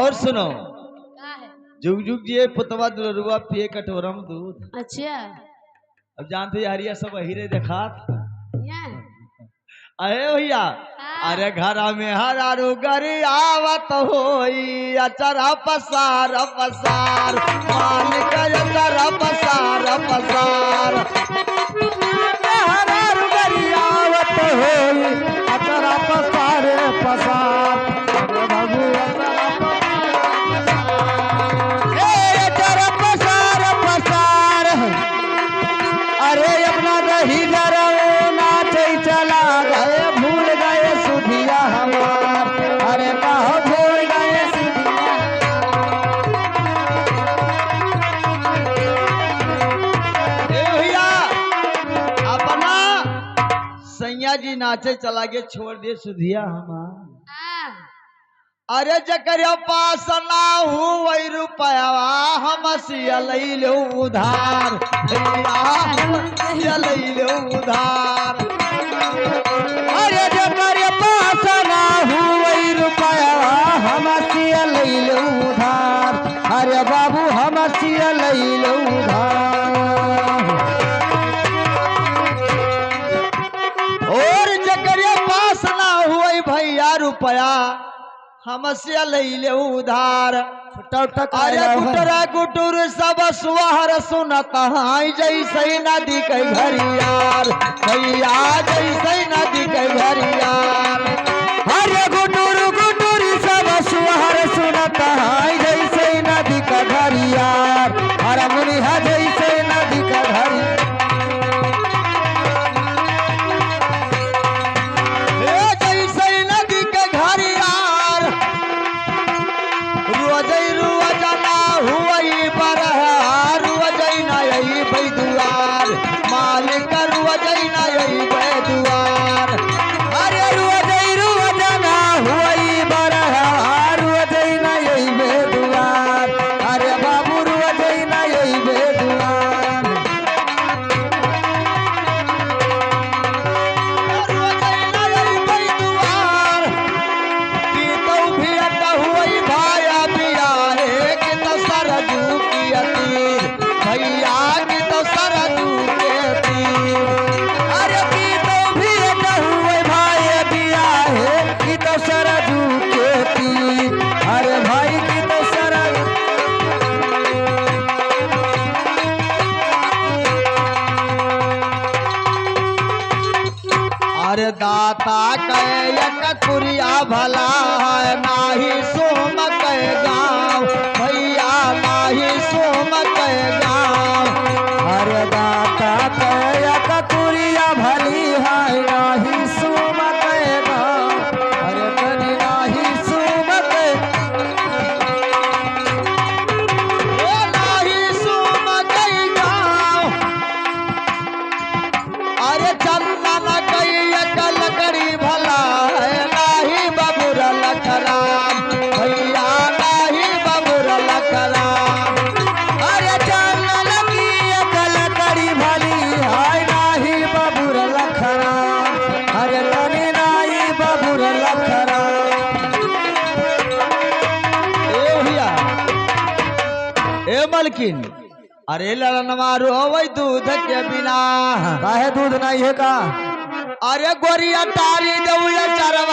और सुनो, क्या है? जुग जुग जिए पुतवा दुलरुआ पिए कटोरम दूध। अच्छा अब जानते हरिया सब हीरे देखात। ये अरे भैया, हाँ। अरे घर में हरारू गरी आवत होई, अचरा पसार पसार मान के अचरा पसार पसार। हरारू गरी आवत होई, अचरा पसार पसार। अरे बाबू अचरा पसार पसार। अरे अपना दही जराओ नाचे चला गए, भूल गए सुधिया हमार। अरे कहो भूल गए सुधिया। भैया अपना सैया जी नाचे चला गए, छोड़ दिए सुधिया हमार। हाँ। अरे जकरिया पास ना हुई रुपया हम सिया लई लो उधार, भैया हम सिया लई लो उधार। अरे जकर पास ना हुई रुपया हम सिया लई लो उधार। अरे बाबू हम सिया लई लो उधार। और जकरिया पास ना हुई भैया रुपया हमसे लई ले उधार। अरे गुटरा गुटुर सब सुहर सुनत हाय, जैसे नदी के घरियार भैया, जैसे नदी के घरियार। अरे गुटुर गुटुर सब सुहर सुनत हाय, जैसे नदी का घरियार। अरे मुनिहा जैसे नदी का घरियार। जैसे नदी के घरियार रुअजई रुअजना हुई बरहार, रुअजई ना यही बैदुआर मालिक, रुअजई ना यही बैदुआर। अरे रुअजई रुअजना हुई बरहार, रुअजई ना यही बेदुआर। अरे बाबू रुअजई ना यही बेदुआर। रुअजई ना यही बैदुआर। की तो भी अट हुई भाया पिया है, कि तो सरजू की अतीर भैया, कि तो सरजू के तीर। अरे की तो भी हुए भाई दिया है, की तो सरजू के तीर। अरे भाई की तो सरजू। अरे दाता कह कुरिया भला है, नाही सोम के गाँव भैया, नाही सोम के गाँव। अरे दाता कया कतुरिया भली है, नाही सुम कैगा। अरे कनी नाही सुम कै। ओ नाही सोम के गाँव। अरे चंदन कई कल करी भला है, नाही बबुर लखराम भैया, नाही बबुर लखराम। अरे चंदन की अकल करी भली है, नाही बबुर लखराम। अरे कनी नाही बबुर लखराम। ए भैया, ए मलकिन, अरे लड़नवा रोवै दूध के बिना, काहे दूध नहीं है का? अरे गोरिया तारी दऊ चरवा